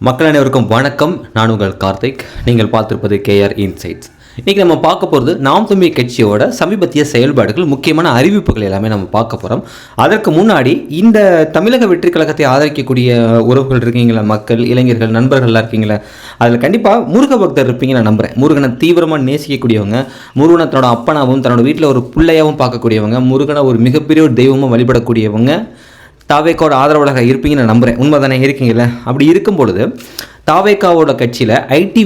மக்கள் அனைவருக்கும் வணக்கம். நான் உங்கள் கார்த்திக். நீங்கள் பார்த்திருப்பது கேஆர் இன்சைட்ஸ். இன்றைக்கி நம்ம பார்க்க போகிறது நாம் தமிழ் கட்சியோட சமீபத்திய செயல்பாடுகள், முக்கியமான அறிவிப்புகள் எல்லாமே நம்ம பார்க்க போகிறோம். அதற்கு முன்னாடி இந்த தமிழக வெற்றி கழகத்தை ஆதரிக்கக்கூடிய உறவுகள் இருக்கீங்களா, மக்கள், இளைஞர்கள், நண்பர்கள்லாம் இருக்கீங்களா, அதில் கண்டிப்பாக முருக பக்தர் இருப்பீங்க நான் நம்புகிறேன். முருகனை தீவிரமாக நேசிக்கக்கூடியவங்க, முருகனை தன்னோட அப்பனாவும் தன்னோட வீட்டில் ஒரு பிள்ளையாகவும் பார்க்கக்கூடியவங்க, முருகனை ஒரு மிகப்பெரிய ஒரு தெய்வமாக வழிபடக்கூடியவங்க தாவேக்காவோட ஆதரவாளராக இருப்பீங்கன்னு நான் நம்புகிறேன். உண்மை தானே? இருக்கீங்கள? அப்படி இருக்கும் பொழுது தாவேக்காவோட கட்சியில் ஐடி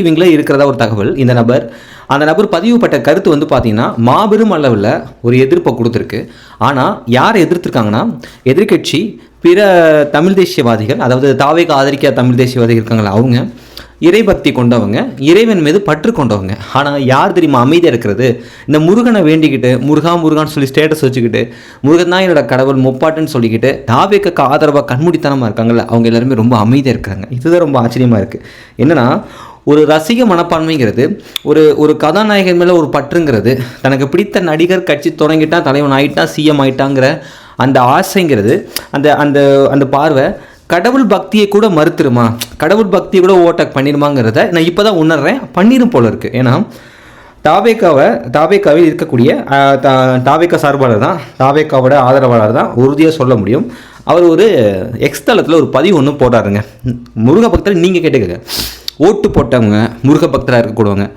விங்கில் இருக்கிறதா ஒரு தகவல். அந்த நபர் பதிவுப்பட்ட கருத்து வந்து பார்த்திங்கன்னா மாபெரும் அளவில் ஒரு எதிர்ப்பை கொடுத்துருக்கு. ஆனால் யார் எதிர்த்துருக்காங்கன்னா, எதிர்கட்சி பிற தமிழ் தேசியவாதிகள், அதாவது தாவேக்கா ஆதரிக்க தமிழ் தேசியவாதிகள் இருக்காங்களா, அவங்க இறைபக்தி கொண்டவங்க, இறைவன் மீது பற்று கொண்டவங்க. ஆனால் யார் தெரியுமா அமைதியாக இருக்கிறது? இந்த முருகனை வேண்டிக்கிட்டு முருகான்னு சொல்லி ஸ்டேட்டஸ் வச்சுக்கிட்டு, முருகன் தான் என்னோட கடவுள் முப்பாட்டுன்னு சொல்லிக்கிட்டு தாவேக்காக்கு ஆதரவாக கண்மூடித்தனமாக இருக்காங்கல்ல, அவங்க எல்லாருமே ரொம்ப அமைதியாக இருக்காங்க. இதுதான் ரொம்ப ஆச்சரியமாக இருக்குது. என்னென்னா, ஒரு ரசிக மனப்பான்மைங்கிறது, ஒரு கதாநாயகன் மேலே ஒரு பற்றுங்கிறது, தனக்கு பிடித்த நடிகர் கட்சி தொடங்கிட்டான், தலைவன் ஆகிட்டான், சிஎம் ஆகிட்டாங்கிற அந்த ஆசைங்கிறது, அந்த அந்த அந்த பார்வை கடவுள் பக்தியை கூட மறுத்துருமா, கடவுள் பக்தியை கூட ஓவர்டேக் பண்ணிடுமாங்கிறத நான் இப்போ தான் உணர்றேன். பண்ணிடும் போல இருக்குது. ஏன்னா தாவேக்காவில் இருக்கக்கூடிய தாவேக்கா சார்பாளர் தான், தாவேக்காவோட ஆதரவாளர் தான் உறுதியாக சொல்ல முடியும். அவர் ஒரு எக்ஸ் தளத்தில் ஒரு பதிவு ஒன்று போடுறாருங்க. முருக பக்தர் நீங்கள் கேட்டுக்கங்க, ஓட்டு போட்டவங்க முருக பக்தராக இருக்கக்கூடியவங்க,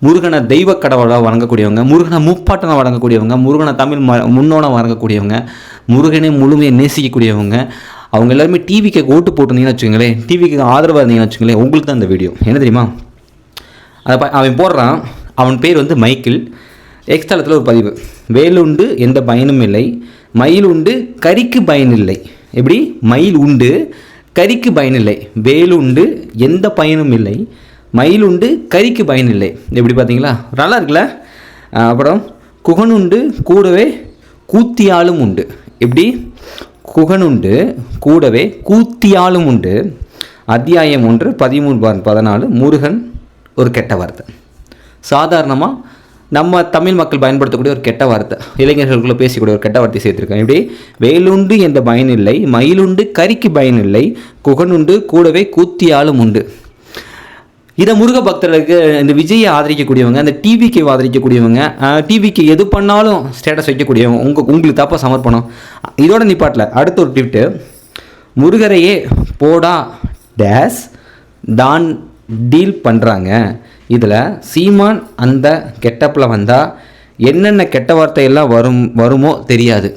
முருகனை தெய்வ கடவுளாக வணங்கக்கூடியவங்க, முருகனை முப்பாட்டனை வணங்கக்கூடியவங்க, முருகனை தமிழ் முன்னோட வணங்கக்கூடியவங்க, முருகனை முழுமையை நேசிக்கக்கூடியவங்க, அவங்க எல்லாருமே டிவிக்கு ஓட்டு போட்டிருந்தீங்கன்னு வச்சுக்கோங்களேன், டிவிக்கு ஆதரவாக இருந்தீங்கன்னு வச்சுக்கோங்களேன், உங்களுக்கு தான் இந்த வீடியோ. என்ன தெரியுமா, அதை அவன் போடுறான். அவன் பேர் வந்து மைக்கிள். எக்ஸ் தளத்தில் ஒரு பதிவு: வேலுண்டு எந்த பயனும் இல்லை, மயில் உண்டு கறிக்கு பயனில்லை. எப்படி? மயில் உண்டு கறிக்கு பயனில்லை, வேலுண்டு எந்த பயனும் இல்லை, மயில் உண்டு கறிக்கு பயனில்லை. எப்படி பார்த்தீங்களா? நல்லா இருக்குல்ல? அப்புறம் குகனுண்டு கூடவே கூத்தியாலும் உண்டு. எப்படி? குகனுண்டு கூடவே கூத்தியாலும் உண்டு. அத்தியாயம் 1 13-14. முருகன் ஒரு கெட்ட வார்த்தை. சாதாரணமாக நம்ம தமிழ் மக்கள் பயன்படுத்தக்கூடிய ஒரு கெட்ட வார்த்தை, இளைஞர்களுக்குள்ளே பேசக்கூடிய ஒரு கெட்ட வார்த்தை சேர்த்துருக்கேன். இப்படி: வேலுண்டு எந்த பயனில்லை, மயிலுண்டு கறிக்கு பயனில்லை, குகனுண்டு கூடவே கூத்தியாலும் உண்டு. இதை முருக பக்தர்களுக்கு, இந்த விஜயை ஆதரிக்கக்கூடியவங்க, அந்த டிவிக்கு ஆதரிக்கக்கூடியவங்க, டிவிக்கு எது பண்ணாலும் ஸ்டேட்டஸ் வைக்கக்கூடியவங்க, உங்களுக்கு தப்பாக சமர்ப்பணம். இதோட நிப்பாட்டில் அடுத்த ஒரு ட்விட்டு: முருகரையே போடா டேஸ் தான் டீல் பண்ணுறாங்க. இதில் சீமான் அந்த கெட்டப்பில் வந்தால் என்னென்ன கெட்ட வார்த்தையெல்லாம் வருமோ தெரியாது.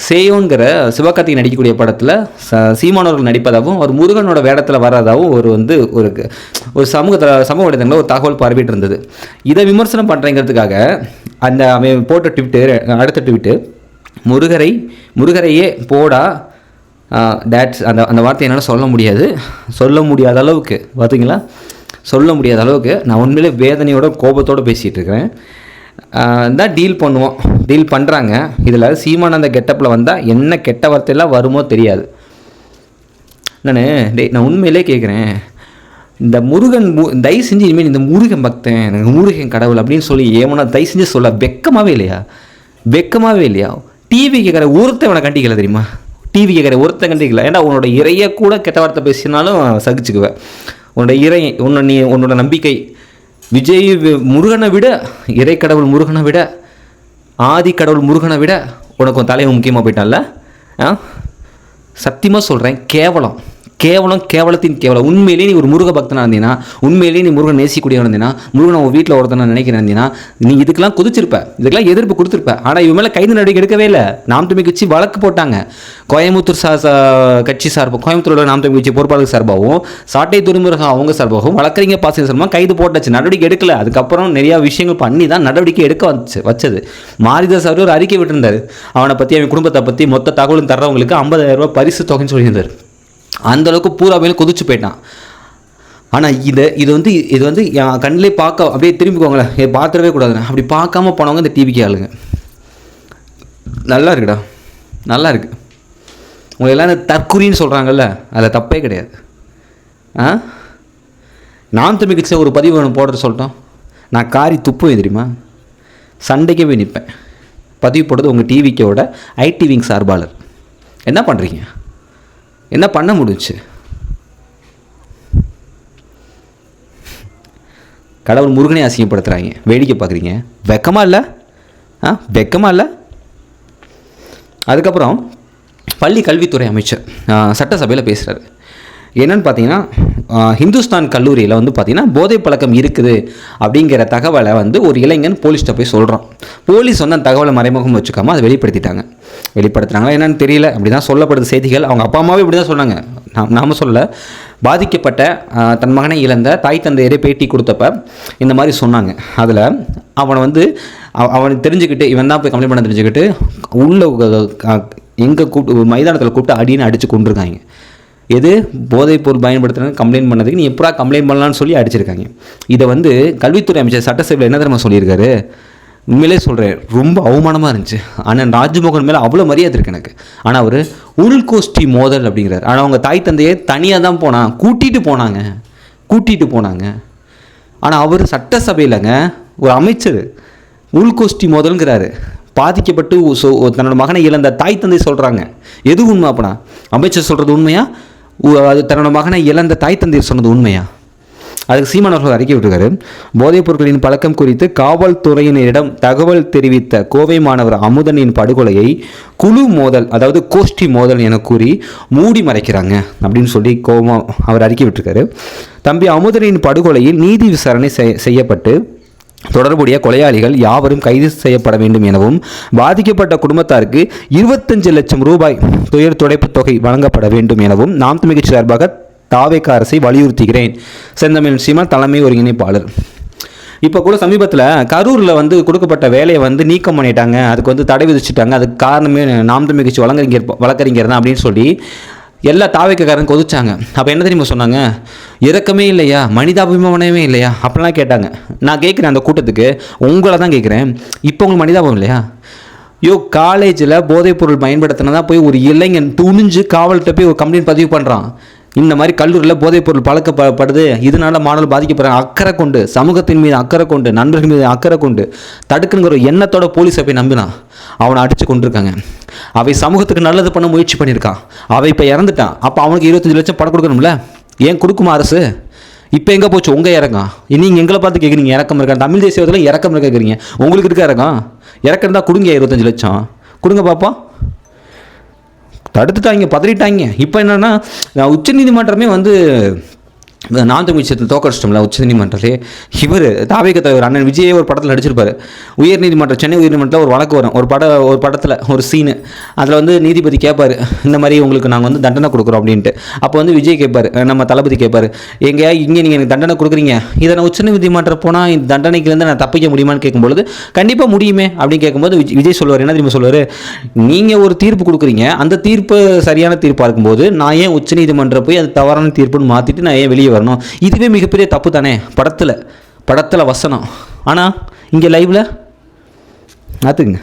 சேயோங்கிற சிவகார்த்திகேயன் நடிக்கக்கூடிய படத்தில் சீமானவர்கள் நடிப்பதாகவும் அவர் முருகனோட வேடத்தில் வர்றதாகவும் ஒரு சமூக வலைதளங்களில் ஒரு தகவல் பரவிட்டு இருந்தது. இதை விமர்சனம் பண்ணுறங்கிறதுக்காக அவன் போட்ட அடுத்த ட்விட்டு: முருகரையே போடா டேட்ஸ். அந்த வார்த்தை என்னால் சொல்ல முடியாத அளவுக்கு பார்த்தீங்களா, சொல்ல முடியாத அளவுக்கு நான் உண்மையிலே வேதனையோட கோபத்தோடு பேசிகிட்டு இருக்கிறேன். தான் டீல் பண்ணுறாங்க. இதில் சீமான் அந்த கெட்டப்பில் வந்தால் என்ன கெட்ட வார்த்தையெல்லாம் வருமோ தெரியாது. நான் உண்மையிலே கேட்குறேன், இந்த முருகன் தயவு செஞ்சு இனிமேல் இந்த முருகன் பக்தன், எனக்கு முருகன் கடவுள் அப்படின்னு சொல்லி ஏமனா தயவு செஞ்சு சொல்ல வெக்கமாகவே இல்லையா? டிவி கேட்குற ஒருத்தன் இவனை கண்டிக்கல தெரியுமா? டிவி கேட்குற ஒருத்தன் கண்டிக்கல. ஏன்னா உன்னோட இறைய கூட கெட்ட வார்த்தை பேசினாலும் சகிச்சுக்குவேன். உன்னோட நம்பிக்கை விஜய் முருகனை விட, இறை கடவுள் முருகனை விட, ஆதி கடவுள் முருகனை விட உனக்கு தலைவன் முக்கியமாக போயிட்டான்ல. சத்தியமாக சொல்கிறேன், கேவலத்தின் கேவலம். உண்மையிலேயே நீ ஒரு முருக பக்தனாக இருந்தீங்கன்னா, உண்மையிலேயே நீ முருகன் நேசிக்கூடியவன் இருந்தீங்கன்னா, முருகனை உன் வீட்டில் ஒருத்தனை நினைக்கிறேன் இருந்தீங்கன்னா, நீ இதுக்கெல்லாம் குதிச்சிருப்ப, இதுக்கெல்லாம் எதிர்ப்பு கொடுத்துருப்ப. ஆனால் இவன் மேலே கைது நடவடிக்கை எடுக்கவே இல்லை. நாம் தமிழ் கட்சி வழக்கு போட்டாங்க. கோயம்புத்தூர் கட்சி சார்பாக, கோயம்புத்தூரோட நாம் தமிழ் கட்சி பொறுப்பாளர் சார்பாகவும், சாட்டை துறைமுருகன் அவங்க சார்பாகவும், வழக்கறிஞர் பாசிங்க சார்பாக கைது போட்டாச்சு. நடவடிக்கை எடுக்கல. அதுக்கப்புறம் நிறையா விஷயங்கள் பண்ணி தான் நடவடிக்கை எடுக்க வச்சது. மாரிதாஸ் அவர் ஒரு அறிக்கை விட்டுருந்தார். அவனை பற்றி, அவன் குடும்பத்தை பற்றி மொத்த தகவலும் தர்றவங்களுக்கு 50,000 ரூபாய் பரிசு தொகைன்னு சொல்லியிருந்தார். அந்தளவுக்கு பூரா மேலும் கொதிச்சு போயிட்டான். ஆனால் இது வந்து என் கண்ணிலே பார்க்க அப்படியே திரும்பிக்கோங்களேன், இதை பார்த்துடவே கூடாதுண்ணே. அப்படி பார்க்காம போனவங்க இந்த டிவிக்கு ஆளுங்க. நல்லா இருக்குடா, நல்லா இருக்குது. உங்களை எல்லாம் தற்குறின்னு சொல்கிறாங்கல்ல, அதில் தப்பே கிடையாது. நான் தமிழ் கட்சியில் ஒரு பதிவு ஒன்று போடுறது சொல்லிட்டோம், நான் காரி துப்புவேன் தெரியுமா, சண்டைக்கே போய் நிற்பேன். பதிவு போடுறது உங்கள் டிவிக்கோட ஐடி விங் சார்பாளர். என்ன பண்ணுறீங்க? என்ன பண்ண முடிஞ்சிச்சு? கடவுள் முருகனை அசிங்கப்படுத்துகிறாங்க, வேடிக்கை பார்க்குறீங்க. வெக்கமாக இல்லை? வெக்கமாக இல்லை? அதுக்கப்புறம் பள்ளி கல்வித்துறை அமைச்சர் சட்டசபையில் பேசுகிறாரு. என்னென்னு பார்த்தீங்கன்னா, ஹிந்துஸ்தான் கல்லூரியில் வந்து பார்த்திங்கன்னா போதை பழக்கம் இருக்குது அப்படிங்கிற தகவலை வந்து ஒரு இளைஞன் போலீஸ்கிட்ட போய் சொல்கிறான். போலீஸ் வந்து அந்த தகவலை மறைமுகம் வச்சுக்காமல் அதை வெளிப்படுத்துகிறாங்களா என்னன்னு தெரியல, அப்படி தான் சொல்லப்படுது செய்திகள். அவங்க அப்பா அம்மாவே இப்படி தான் சொன்னாங்க, நாம் சொல்லலை. பாதிக்கப்பட்ட தன் மகனை இழந்த தாய் தந்தையரே பேட்டி கொடுத்தப்ப இந்த மாதிரி சொன்னாங்க. அதில் அவனை வந்து அவனுக்கு தெரிஞ்சுக்கிட்டு, இவன் தான் போய் கம்ப்ளைண்ட் பண்ண தெரிஞ்சுக்கிட்டு உள்ள எங்கே கூப்பிட்டு மைதானத்தில் கூப்பிட்டு அடின்னு அடித்து கொண்டிருக்காங்க. எது போதைப் பொருள் பயன்படுத்துறது கம்ப்ளைண்ட் பண்ணதுக்கு நீ எப்படா கம்ப்ளைண்ட் பண்ணலான்னு சொல்லி அடிச்சிருக்காங்க. இதை வந்து கல்வித்துறை அமைச்சர் சட்டசபையில் என்ன தெரியுமா சொல்லியிருக்காரு? உண்மையிலே சொல்கிறேன், ரொம்ப அவமானமாக இருந்துச்சு. ஆனால் ராஜ்மோகன் மேலே அவ்வளோ மரியாதை இருக்குது எனக்கு. ஆனால் அவர் உள்கோஷ்டி மோதல் அப்படிங்கிறார். ஆனால் அவங்க தாய் தந்தையே தனியாக தான் கூட்டிகிட்டு போனாங்க. ஆனால் அவர் சட்டசபையிலங்க ஒரு அமைச்சர் உள்கோஷ்டி மோதல்ங்கிறாரு. பாதிக்கப்பட்டு தன்னோட மகனை இழந்த தாய் தந்தை சொல்கிறாங்க. எது உண்மை? அப்பனா அமைச்சர் சொல்கிறது உண்மையா? அது தன்னோட மகனை இழந்த தாய் தந்தை சொன்னது உண்மையா? அதுக்கு சீமான் அவர்கள் அறிக்கை விட்டுருக்காரு. போதைப் பொருட்களின் பழக்கம் குறித்து காவல்துறையினரிடம் தகவல் தெரிவித்த கோவை மாணவர் அமுதனின் படுகொலையை குழு மோதல், அதாவது கோஷ்டி மோதல் என கூறி மூடி மறைக்கிறாங்க அப்படின்னு சொல்லி அவர் அறிக்கை விட்டுருக்காரு. தம்பி அமுதனின் படுகொலையில் நீதி விசாரணை செய்யப்பட்டு தொடர்புடைய கொலையாளிகள் யாவரும் கைது செய்யப்பட வேண்டும் எனவும் பாதிக்கப்பட்ட குடும்பத்தாருக்கு 25 லட்சம் ரூபாய் துயர் துடைப்புத் தொகை வழங்கப்பட வேண்டும் எனவும் நாம் தமிழ் கட்சி சார்பாக தாவேக அரசை வலியுறுத்துகிறேன். செந்தமிழ் சீமான் தலைமை ஒருங்கிணைப்பாளர். இப்போ கூட சமீபத்தில் கரூரில் வந்து கொடுக்கப்பட்ட வேலையை வந்து நீக்கம் பண்ணிட்டாங்க, அதுக்கு வந்து தடை விதிச்சுட்டாங்க. அதுக்கு காரணமே நாம் தமிழ் கட்சி வழக்கறிஞர் தான் அப்படின்னு சொல்லி எல்லா தாவேக்காரங்க கொதிச்சாங்க. அப்போ என்ன தெரியுமா சொன்னாங்க? இரக்கமே இல்லையா, மனிதாபிமானமே இல்லையா அப்படிலாம் கேட்டாங்க. நான் கேட்குறேன் அந்த கூட்டத்துக்கு, உங்களை தான் கேட்குறேன், இப்போ உங்களுக்கு மனிதாபம் இல்லையா? காலேஜில் போதைப்பொருள் பயன்படுத்தினதான் போய் ஒரு இளைஞன் துணிஞ்சு காவல்கிட்ட போய் ஒரு கம்ப்ளைண்ட் பதிவு பண்ணுறான். இந்த மாதிரி கல்லூரியில் போதைப்பொருள் பழக்கப்படுது, இதனால மாணவர்கள் பாதிக்கப்படுறாங்க, அக்கறை கொண்டு, சமூகத்தின் மீது அக்கறை கொண்டு, நண்பர்கள் மீது அக்கறை கொண்டு தடுக்குங்கிற எண்ணத்தோட போலீஸை போய் நம்பினான். அவனை அடித்து கொண்டிருக்காங்க. அவை சமூகத்துக்கு நல்லது பண்ண முயற்சி பண்ணியிருக்கான். அவன் இப்போ இறந்துட்டான். அப்போ அவனுக்கு 25 லட்சம் படம் கொடுக்கணும்ல? ஏன் கொடுக்குமா அரசு? இப்போ எங்கே போச்சு உங்கள் இறக்கம்? நீங்கள் எங்களை பார்த்து கேட்குறீங்க இறக்கம் இருக்கா? தமிழ் தேசியத்தில் இறக்கம் இருக்க கேட்குறீங்க. உங்களுக்கு இருக்க இறக்கம்? இறக்கம் இருந்தால் கொடுங்க, 25 லட்சம் கொடுங்க பார்ப்போம். தடுத்துட்டாங்க, பதறிட்டாங்க. இப்போ என்னென்னா உச்சநீதிமன்றமே வந்து நாம் தமிழ் விஷயத்தில் தோக்கடிச்சிட்டோம்ல உச்சநீதிமன்றே. இவர் தாவேக தலைவர் அண்ணன் விஜயே ஒரு படத்தில் நடிச்சிருப்பார். உயர்நீதிமன்றம், சென்னை உயர்நீதிமன்றத்தில் ஒரு வழக்கு வரும், ஒரு படத்தில் ஒரு சீனு. அதில் வந்து நீதிபதி கேட்பார், இந்த மாதிரி உங்களுக்கு நாங்கள் வந்து தண்டனை கொடுக்குறோம் அப்படின்ட்டு. அப்போ வந்து விஜய் கேட்பார், நம்ம தளபதி கேட்பார், இங்கே நீங்கள் எனக்கு தண்டனை கொடுக்குறீங்க, இதை நான் உச்சநீதிமன்றம் போனால் இந்த தண்டனைக்குலேருந்து நான் தப்பிக்க முடியுமான்னு கேட்கும்பொழுது கண்டிப்பாக முடியுமே அப்படின்னு கேட்கும்போது விஜய் சொல்லுவார், என்ன தெரியுமா சொல்லுவார்? நீங்கள் ஒரு தீர்ப்பு கொடுக்குறீங்க, அந்த தீர்ப்பு சரியான தீர்ப்பாக இருக்கும்போது நான் ஏன் உச்சநீதிமன்றம் போய் அது தவறான தீர்ப்புன்னு மாற்றிட்டு நான் ஏன் வெளியே வரணும்? இதுவே மிகப்பெரிய தப்பு தானே. படத்தில் வசனம், ஆனால் இங்கே லைவ்ல பார்த்துக்குங்க.